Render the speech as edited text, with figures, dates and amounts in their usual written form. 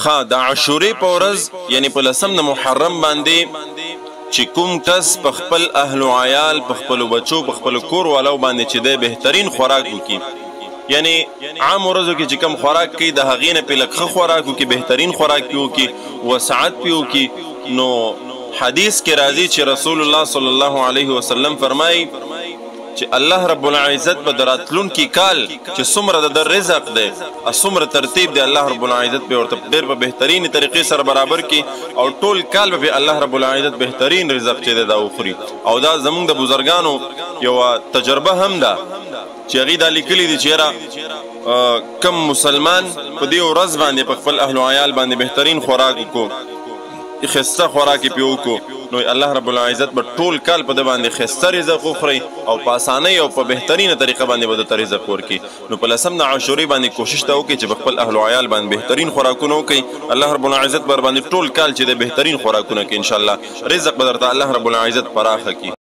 ښه د عاشورې په ورځ یعنی په 10 محرم باندې چې کوم کس په خپل اهل و عیال په خپل بچو په خپل کور والو باندې چې د بهترین خوراک وکړي یعنی عام ورځو کې چې کم خوراک کوي د هغې نه پې لږ ښه خوراک وکړي بهترین خوراک پې وکړي وسعت پې وکړي نو حدیث کې راځي چې رسول الله صلی الله علیه وسلم فرمایي چې الله رب العزت په راتلونکي کال چې څومره د رزق دی څومره ترتیب دی الله رب العزت به ورته ډېر په بهترینې طریقې سره برابر کړي او ټول کال به الله رب العزت بهترین رزق چې دی دا وخوري او دا زموږ د بزرګانو یوه تجربه هم ده چې هغې دا لیکلي دي چې یاره کم مسلمان په دې ورځ باندې په خپل اهل و عیال باندې بهترین خوراک وکړو ښایسته خوراک یې پې وکړو نو الله رب العزت به ټول کال په ده باندې ښایسته رزق وخورئ او په اسانۍ او په بهترینه طریقه باندې به درته رزق ورکړي نو په 10 د عاشورې باندې کوشش ته وکړئ چې په خپل اهل و عیال باندې بهترین خوراکونه وکړئ الله رب العزت به باندې ټول کال چې د بهترین خوراکونه کوي انشاءالله رزق به درته الله رب العزت پراخه کړي